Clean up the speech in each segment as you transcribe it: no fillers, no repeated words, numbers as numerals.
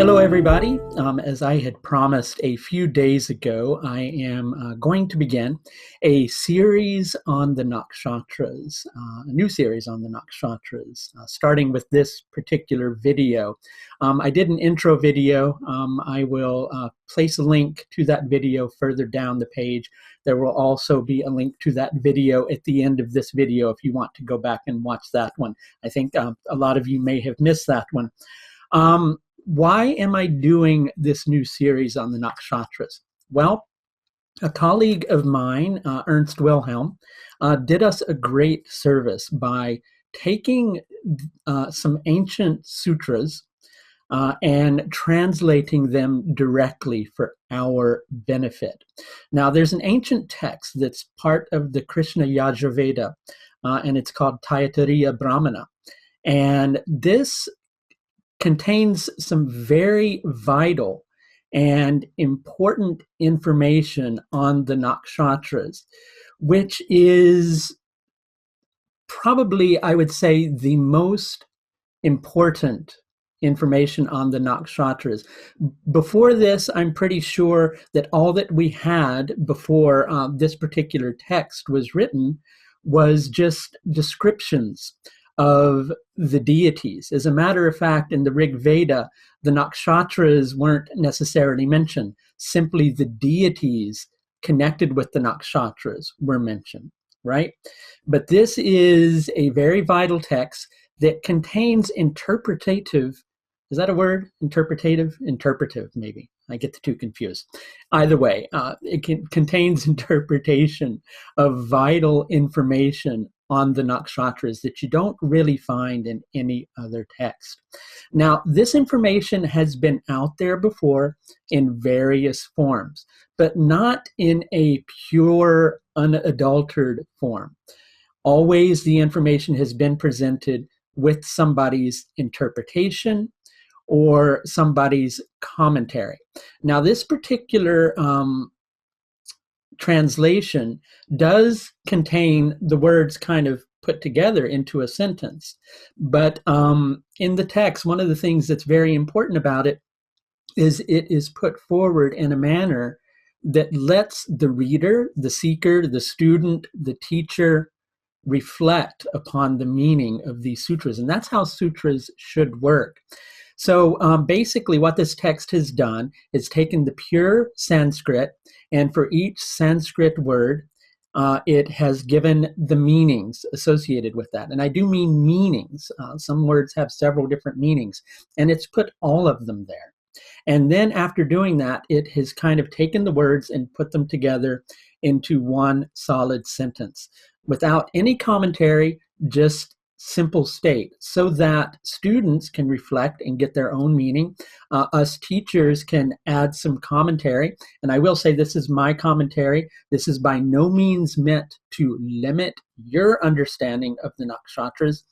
Hello, everybody. As I had promised a few days ago, I am going to begin a series on the Nakshatras, a new series on the Nakshatras, starting with this particular video. I did an intro video. I will place a link to that video further down the page. There will also be a link to that video at the end of this video if you want to go back and watch that one. I think a lot of you may have missed that one. Why am I doing this new series on the Nakshatras? Well, a colleague of mine, Ernst Wilhelm, did us a great service by taking some ancient sutras and translating them directly for our benefit. Now, there's an ancient text that's part of the Krishna Yajurveda, and it's called Taittiriya Bhramana. And this contains some very vital and important information on the Nakshatras, which is probably, I would say, the most important information on the Nakshatras. Before this, I'm pretty sure that all that we had before this particular text was written was just descriptions of the deities. As a matter of fact, in the Rig Veda, the Nakshatras weren't necessarily mentioned. Simply the deities connected with the Nakshatras were mentioned, right? But this is a very vital text that contains interpretative, is that a word? Interpretative? Interpretive, maybe. I get the two confused. Either way, it contains interpretation of vital information on the Nakshatras that you don't really find in any other text. Now, this information has been out there before in various forms, but not in a pure, unadulterated form. Always the information has been presented with somebody's interpretation or somebody's commentary. Now, this particular translation does contain the words kind of put together into a sentence. But in the text, one of the things that's very important about it is it is put forward in a manner that lets the reader, the seeker, the student, the teacher reflect upon the meaning of these sutras. And that's how sutras should work. So basically what this text has done is taken the pure Sanskrit, and for each Sanskrit word, it has given the meanings associated with that. And I do mean meanings. Some words have several different meanings, and it's put all of them there. And then after doing that, it has kind of taken the words and put them together into one solid sentence without any commentary, just simple state, so that students can reflect and get their own meaning. Us teachers can add some commentary. And I will say this is my commentary. This is by no means meant to limit your understanding of the Nakshatras.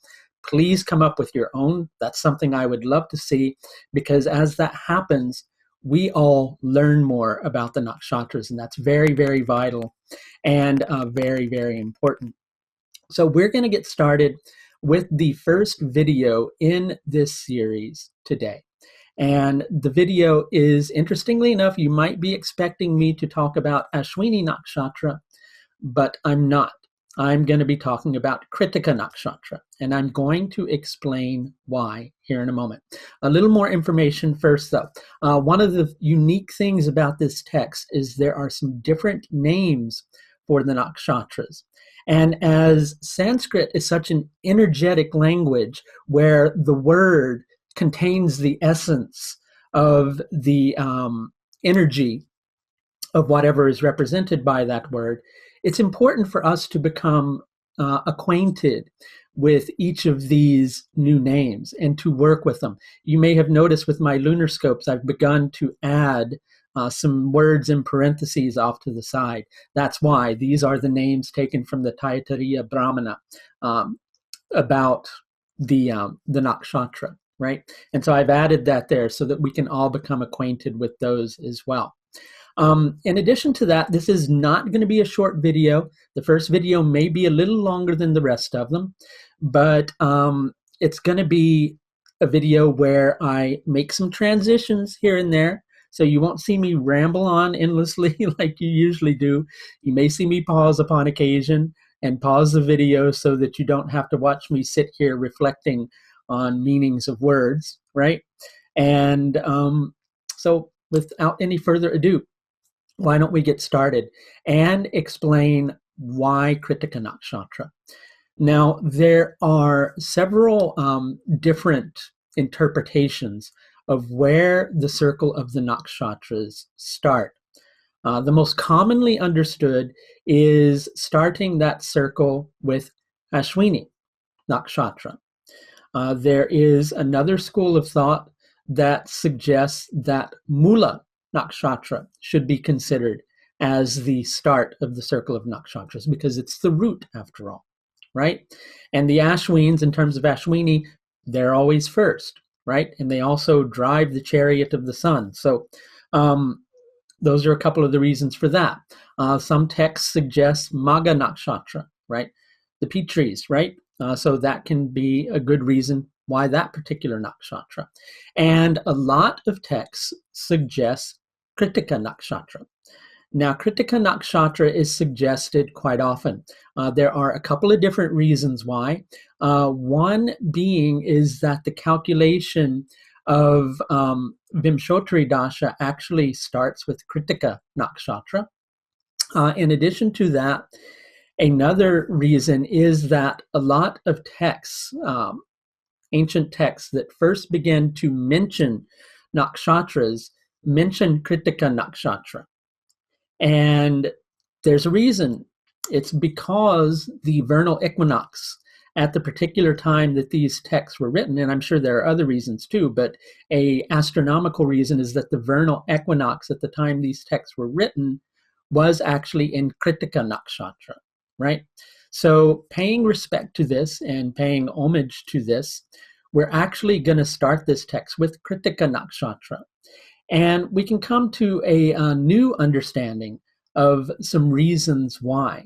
Please come up with your own. That's something I would love to see, because as that happens, we all learn more about the Nakshatras, and that's very, very vital and very, very important. So we're going to get started with the first video in this series today. And the video is, interestingly enough, you might be expecting me to talk about Ashwini Nakshatra, but I'm not. I'm going to be talking about Kṛttikāḥ Nakshatra, and I'm going to explain why here in a moment. A little more information first, though. One of the unique things about this text is there are some different names for the Nakshatras. And as Sanskrit is such an energetic language where the word contains the essence of the energy of whatever is represented by that word, it's important for us to become acquainted with each of these new names and to work with them. You may have noticed with my lunar scopes, I've begun to add some words in parentheses off to the side. That's why these are the names taken from the Taittiriya Bhramana about the Nakshatra, right? And so I've added that there so that we can all become acquainted with those as well. In addition to that, this is not going to be a short video. The first video may be a little longer than the rest of them, but it's going to be a video where I make some transitions here and there. So you won't see me ramble on endlessly like you usually do. You may see me pause upon occasion and pause the video so that you don't have to watch me sit here reflecting on meanings of words, right? And so without any further ado, why don't we get started and explain why Kṛttikāḥ Nakshatra? Now, there are several different interpretations of where the circle of the nakshatras start. The most commonly understood is starting that circle with Ashwini Nakshatra. There is another school of thought that suggests that Mula Nakshatra should be considered as the start of the circle of nakshatras because it's the root after all, right? And the Ashwins, in terms of Ashwini, they're always first, right? And they also drive the chariot of the sun. So those are a couple of the reasons for that. Some texts suggest Magha Nakshatra, right? The peach trees, right? So that can be a good reason why that particular nakshatra. And a lot of texts suggest Kṛttikāḥ Nakshatra. Now, Kṛttikāḥ Nakshatra is suggested quite often. There are a couple of different reasons why. One being is that the calculation of Vimshotri Dasha actually starts with Kṛttikāḥ Nakshatra. In addition to that, another reason is that a lot of texts, ancient texts that first began to mention nakshatras, mention Kṛttikāḥ Nakshatra. And there's a reason. It's because the vernal equinox at the particular time that these texts were written, and I'm sure there are other reasons too, but an astronomical reason is that the vernal equinox at the time these texts were written was actually in Kṛttikāḥ Nakshatra, right? So paying respect to this and paying homage to this, we're actually going to start this text with Kṛttikāḥ Nakshatra. And we can come to a new understanding of some reasons why,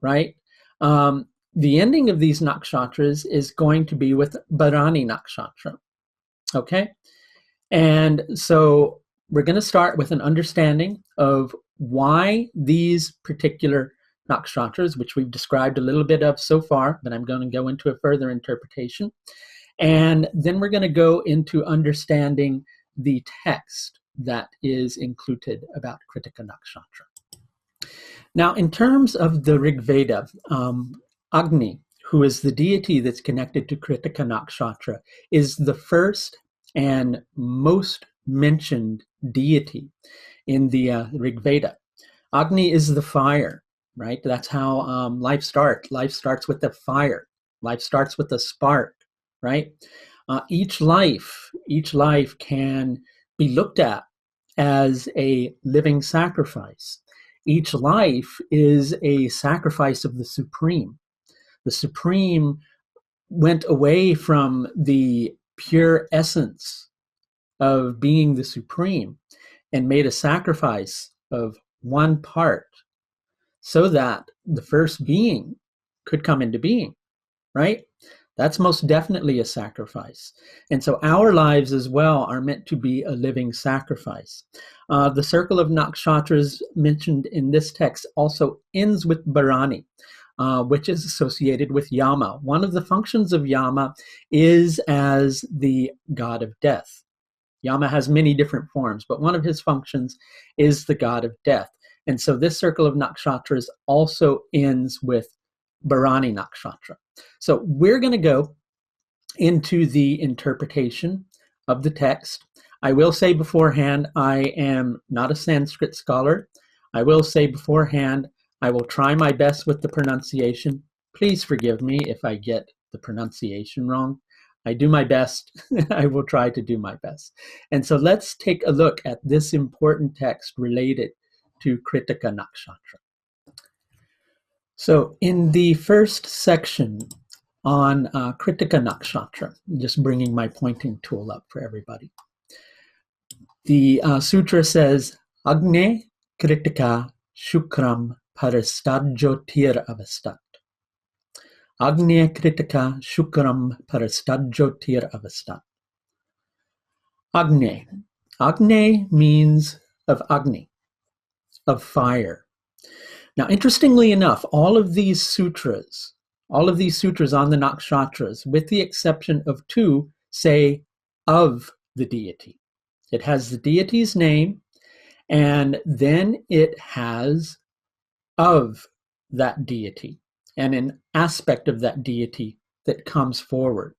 right? The ending of these nakshatras is going to be with Bharani Nakshatra, okay? And so we're going to start with an understanding of why these particular nakshatras, which we've described a little bit of so far, but I'm going to go into a further interpretation. And then we're going to go into understanding the text that is included about Kṛttikāḥ Nakshatra. Now, in terms of the Rig Veda, Agni, who is the deity that's connected to Kṛttikāḥ Nakshatra, is the first and most mentioned deity in the Rig Veda. Agni is the fire, right? That's how life starts. Life starts with the fire. Life starts with a spark, right? Each life can be looked at as a living sacrifice. Each life is a sacrifice of the Supreme. The Supreme went away from the pure essence of being the Supreme and made a sacrifice of one part so that the first being could come into being, right? That's most definitely a sacrifice. And so our lives as well are meant to be a living sacrifice. The circle of nakshatras mentioned in this text also ends with Bharani, which is associated with Yama. One of the functions of Yama is as the god of death. Yama has many different forms, but one of his functions is the god of death. And so this circle of nakshatras also ends with Bharani Nakshatra. So we're going to go into the interpretation of the text. I will say beforehand, I am not a Sanskrit scholar. I will say beforehand, I will try my best with the pronunciation. Please forgive me if I get the pronunciation wrong. I do my best. I will try to do my best. And so let's take a look at this important text related to Kṛttikāḥ Nakshatra. So in the first section on Kṛttikāḥ Nakshatra, just bringing my pointing tool up for everybody. The sutra says, Agne Kṛttikāḥ Shukram Parastadjotir Avastat. Agne Kṛttikāḥ Shukram Parastadjotir Avastat. Agni. Agni means of Agni, of fire. Now, interestingly enough, all of these sutras on the nakshatras, with the exception of two, say of the deity. It has the deity's name, and then it has of that deity and an aspect of that deity that comes forward.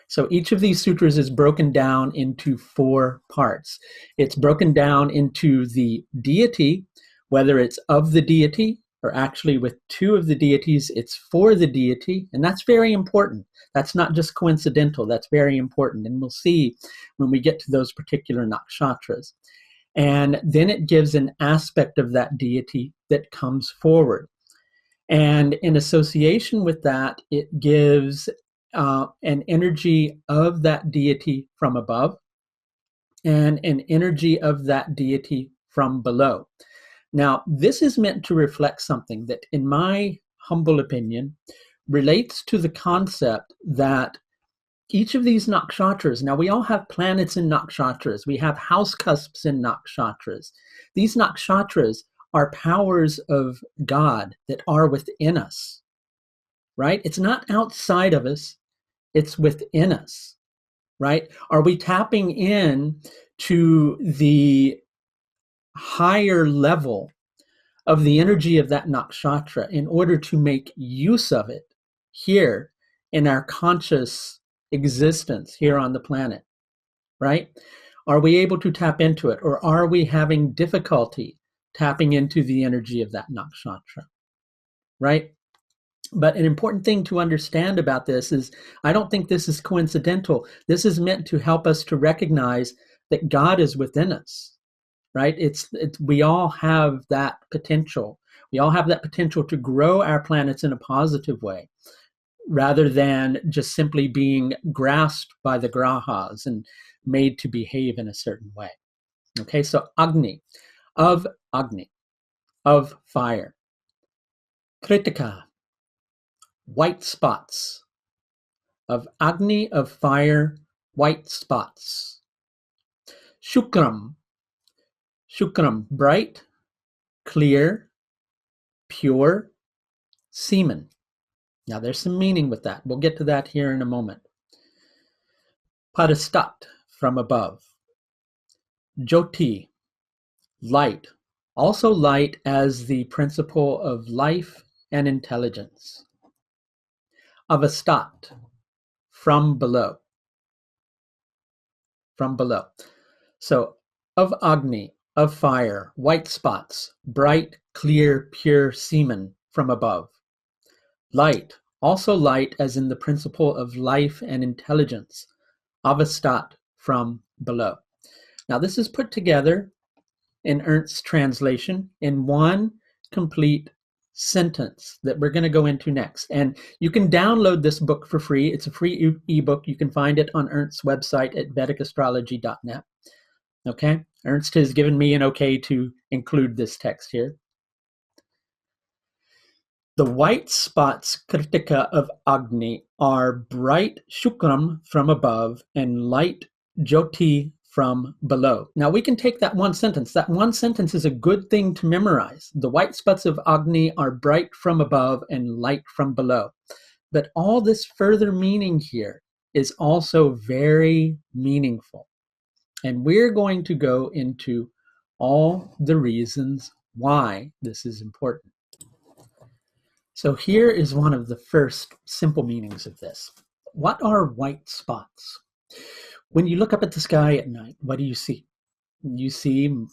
So each of these sutras is broken down into 4 parts. It's broken down into the deity, whether it's of the deity or actually with 2 of the deities, it's for the deity. And that's very important. That's not just coincidental. That's very important. And we'll see when we get to those particular nakshatras. And then it gives an aspect of that deity that comes forward. And in association with that, it gives an energy of that deity from above and an energy of that deity from below. Now, this is meant to reflect something that, in my humble opinion, relates to the concept that each of these nakshatras, now we all have planets in nakshatras, we have house cusps in nakshatras. These nakshatras are powers of God that are within us, right? It's not outside of us, it's within us, right? Are we tapping in to the higher level of the energy of that nakshatra in order to make use of it here in our conscious existence here on the planet, right? Are we able to tap into it, or are we having difficulty tapping into the energy of that nakshatra, right? But an important thing to understand about this is I don't think this is coincidental. This is meant to help us to recognize that God is within us, right? We all have that potential. We all have that potential to grow our planets in a positive way, rather than just simply being grasped by the grahas and made to behave in a certain way. Okay, so Agni, of fire. Kṛttikāḥ, white spots. Of Agni, of fire, white spots. Shukram, bright, clear, pure, semen. Now there's some meaning with that. We'll get to that here in a moment. Padastat, from above. Jyoti, light. Also light as the principle of life and intelligence. Avastat, from below. From below. So of Agni, of fire, white spots, bright, clear, pure semen from above. Light, also light as in the principle of life and intelligence. Avastat, from below. Now this is put together in Ernst's translation in one complete sentence that we're going to go into next. And you can download this book for free. It's a free ebook. You can find it on Ernst's website at vedicastrology.net. Okay, Ernst has given me an okay to include this text here. The white spots, Kṛttikāḥ, of Agni are bright Shukram from above and light Jyoti from below. Now we can take that one sentence. That one sentence is a good thing to memorize. The white spots of Agni are bright from above and light from below. But all this further meaning here is also very meaningful. And we're going to go into all the reasons why this is important. So here is one of the first simple meanings of this. What are white spots? When you look up at the sky at night, what do you see?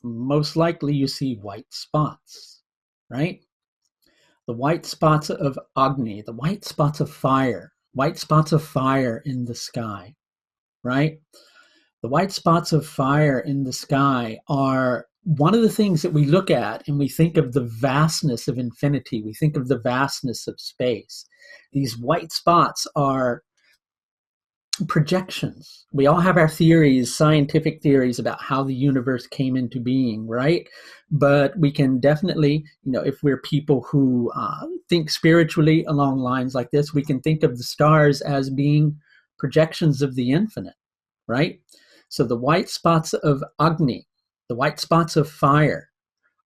Most likely you see white spots, right? The white spots of Agni, the white spots of fire in the sky, right? The white spots of fire in the sky are one of the things that we look at and we think of the vastness of infinity. We think of the vastness of space. These white spots are projections. We all have our theories, scientific theories about how the universe came into being, right? But we can definitely, if we're people who think spiritually along lines like this, we can think of the stars as being projections of the infinite, right? So the white spots of Agni, the white spots of fire,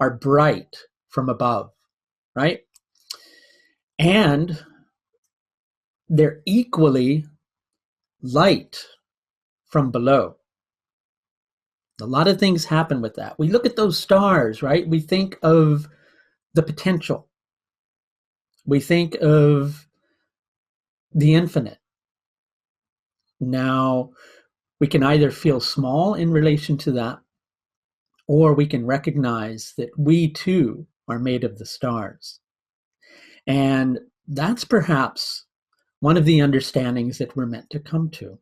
are bright from above, right? And they're equally light from below. A lot of things happen with that. We look at those stars, right? We think of the potential. We think of the infinite. Now, we can either feel small in relation to that, or we can recognize that we too are made of the stars. And that's perhaps one of the understandings that we're meant to come to,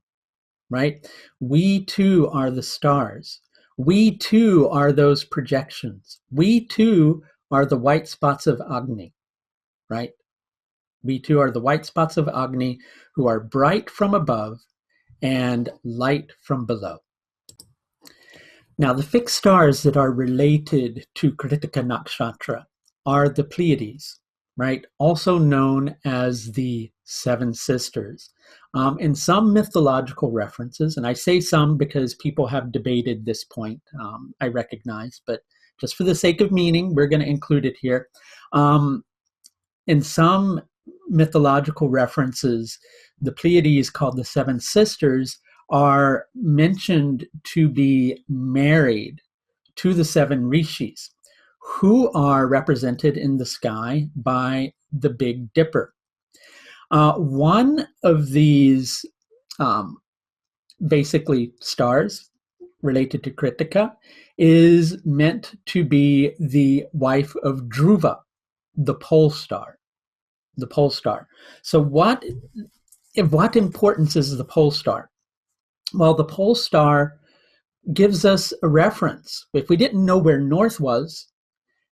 right? We too are the stars. We too are those projections. We too are the white spots of Agni, right? We too are the white spots of Agni who are bright from above and light from below. Now, the fixed stars that are related to Kṛttikā Nakshatra are the Pleiades, right? Also known as the Seven Sisters. In some mythological references, and I say some because people have debated this point, I recognize, but just for the sake of meaning, we're going to include it here. In some mythological references, the Pleiades, called the Seven Sisters, are mentioned to be married to the seven rishis, who are represented in the sky by the Big Dipper. One of these basically stars related to Kṛttikā is meant to be the wife of Dhruva, the pole star. The pole star. So what importance is the pole star? Well, the pole star gives us a reference. If we didn't know where north was,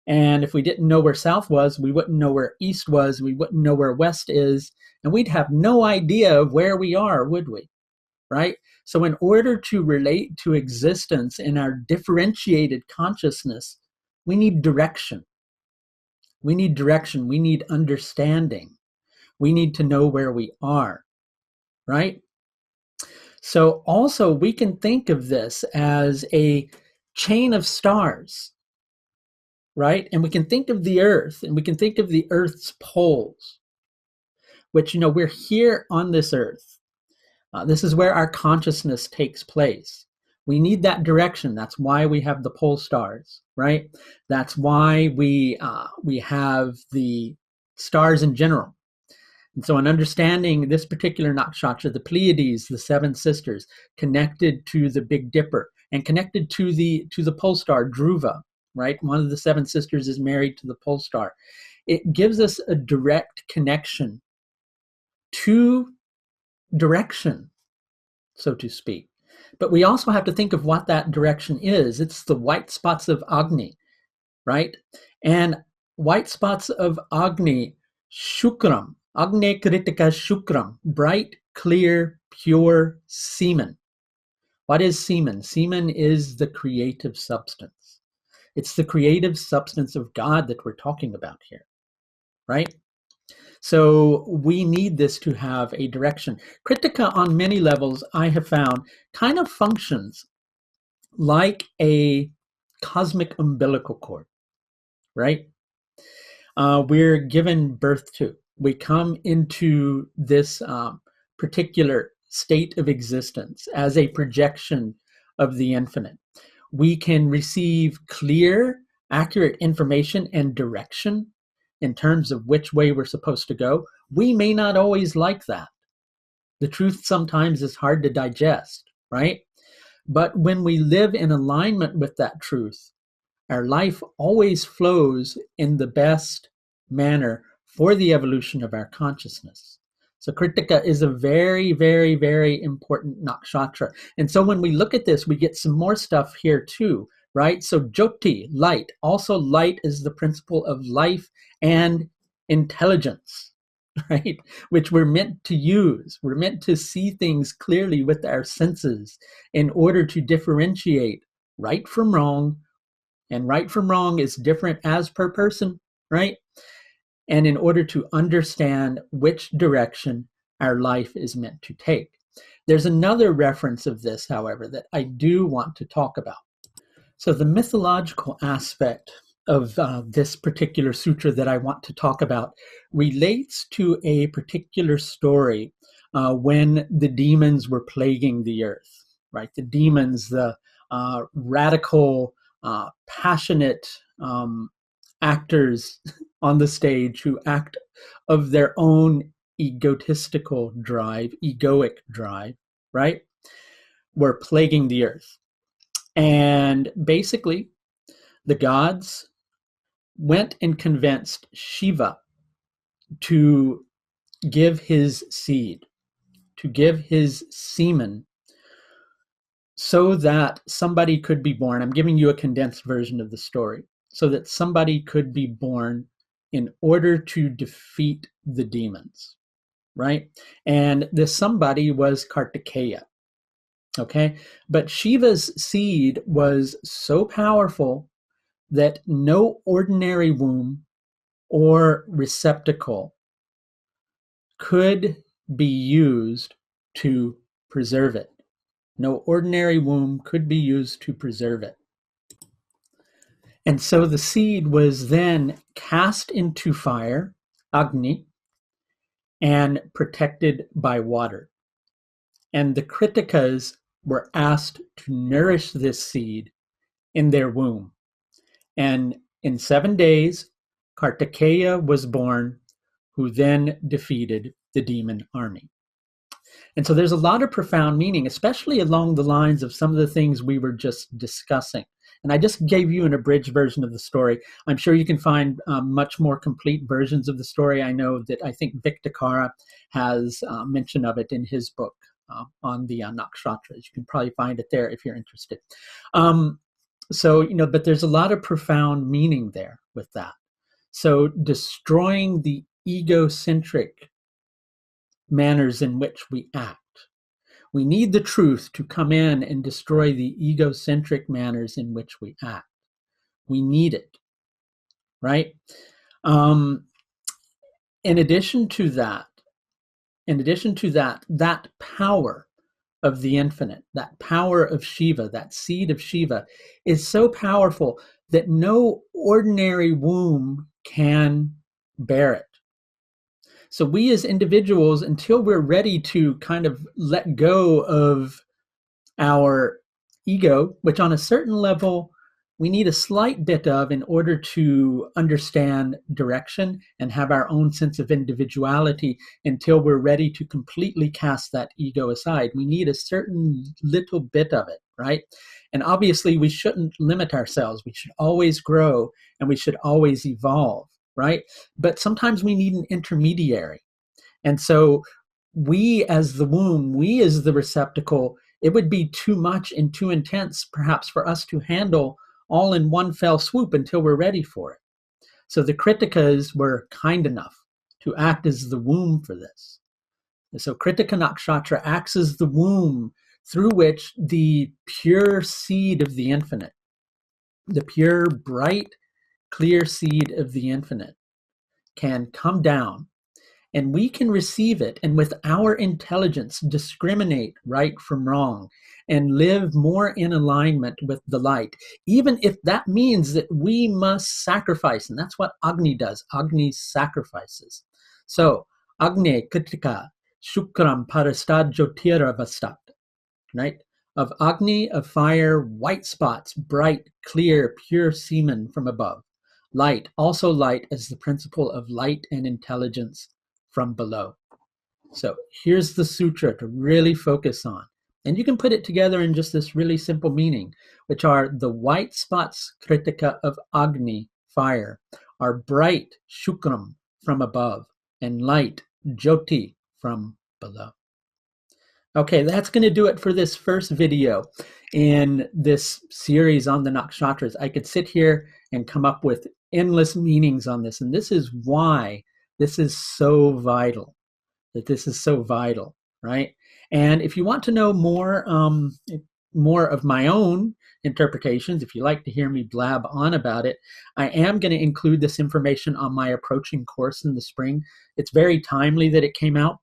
and if we didn't know where south was, we wouldn't know where east was, we wouldn't know where west is, and we'd have no idea of where we are, would we? Right? So in order to relate to existence in our differentiated consciousness, we need direction. We need direction. We need understanding. We need to know where we are, right? So also we can think of this as a chain of stars, right? And we can think of the earth, and we can think of the earth's poles, which, we're here on this earth. This is where our consciousness takes place. We need that direction. That's why we have the pole stars, right? That's why we have the stars in general. And so in understanding this particular nakshatra, the Pleiades, the Seven Sisters, connected to the Big Dipper and connected to the pole star, Dhruva, right? One of the Seven Sisters is married to the pole star. It gives us a direct connection to direction, so to speak. But we also have to think of what that direction is. It's the white spots of Agni, right? And white spots of Agni, Shukram, Agne Kṛttikā Shukram, bright, clear, pure semen. What is semen? Semen is the creative substance. It's the creative substance of God that we're talking about here, right? So we need this to have a direction. Kṛttikā, on many levels, I have found, kind of functions like a cosmic umbilical cord, right? We're given birth to. We come into this particular state of existence as a projection of the infinite. We can receive clear, accurate information and direction in terms of which way we're supposed to go. We may not always like that. The truth sometimes is hard to digest, right? But when we live in alignment with that truth, our life always flows in the best manner for the evolution of our consciousness. So Kṛttikā is a very, very, very important nakshatra. And so when we look at this, we get some more stuff here too, right? So Jyoti, light. Also light is the principle of life and intelligence, right? Which we're meant to use. We're meant to see things clearly with our senses in order to differentiate right from wrong. And right from wrong is different as per person, right? And in order to understand which direction our life is meant to take. There's another reference of this, however, that I do want to talk about. So the mythological aspect of this particular sutra that I want to talk about relates to a particular story when the demons were plaguing the earth, right? The demons, the radical, passionate actors on the stage who act of their own egotistical drive, egoic drive, right, were plaguing the earth. And basically, the gods went and convinced Shiva to give his seed, to give his semen, so that somebody could be born. I'm giving you a condensed version of the story. So that somebody could be born in order to defeat the demons, right? And this somebody was Kṛttikāḥ. Okay, but Shiva's seed was so powerful that no ordinary womb or receptacle could be used to preserve it. No ordinary womb could be used to preserve it. And so the seed was then cast into fire, Agni, and protected by water. And the Kṛttikas were asked to nourish this seed in their womb. And in 7 days, Kṛttikāḥ was born, who then defeated the demon army. And so there's a lot of profound meaning, especially along the lines of some of the things we were just discussing. And I just gave you an abridged version of the story. I'm sure you can find much more complete versions of the story. I know that I think Victor has mention of it in his book on the Nakshatras. You can probably find it there if you're interested. So, but there's a lot of profound meaning there with that. So destroying the egocentric manners in which we act. We need the truth to come in and destroy the egocentric manners in which we act. We need it, right? In addition to that, that power of the infinite, that power of Shiva, that seed of Shiva, is so powerful that no ordinary womb can bear it. So we as individuals, until we're ready to kind of let go of our ego, which on a certain level we need a slight bit of in order to understand direction and have our own sense of individuality, until we're ready to completely cast that ego aside. We need a certain little bit of it, right? And obviously we shouldn't limit ourselves. We should always grow and we should always evolve, right? But sometimes we need an intermediary. And so we as the womb, we as the receptacle, it would be too much and too intense perhaps for us to handle all in one fell swoop until we're ready for it. So the Kṛttikas were kind enough to act as the womb for this. And so Kṛttika Nakshatra acts as the womb through which the pure seed of the infinite, the pure, bright, clear seed of the infinite can come down, and we can receive it, and with our intelligence discriminate right from wrong and live more in alignment with the light, even if that means that we must sacrifice. And that's what Agni does. Agni sacrifices. So Agni Kṛttikāḥ Shukram Parastad Jyotira Vastat, right? Of Agni, of fire, white spots, bright, clear, pure semen from above. Light, also light as the principle of light and intelligence from below. So here's the sutra to really focus on. And you can put it together in just this really simple meaning, which are the white spots, Kṛttika, of Agni, fire, are bright, Shukram, from above, and light, Jyoti, from below. Okay, that's going to do it for this first video in this series on the Nakshatras. I could sit here and come up with endless meanings on this, and this is why this is so vital, right? And if you want to know more of my own interpretations, if you like to hear me blab on about it, I am going to include this information on my approaching course in the spring. It's very timely that it came out.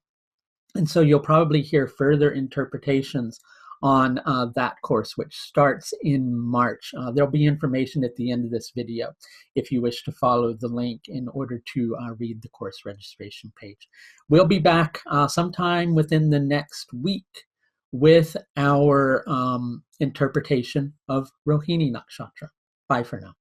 And so you'll probably hear further interpretations on that course, which starts in March. There'll be information at the end of this video if you wish to follow the link in order to read the course registration page. We'll be back sometime within the next week with our interpretation of Rohini Nakshatra. Bye for now.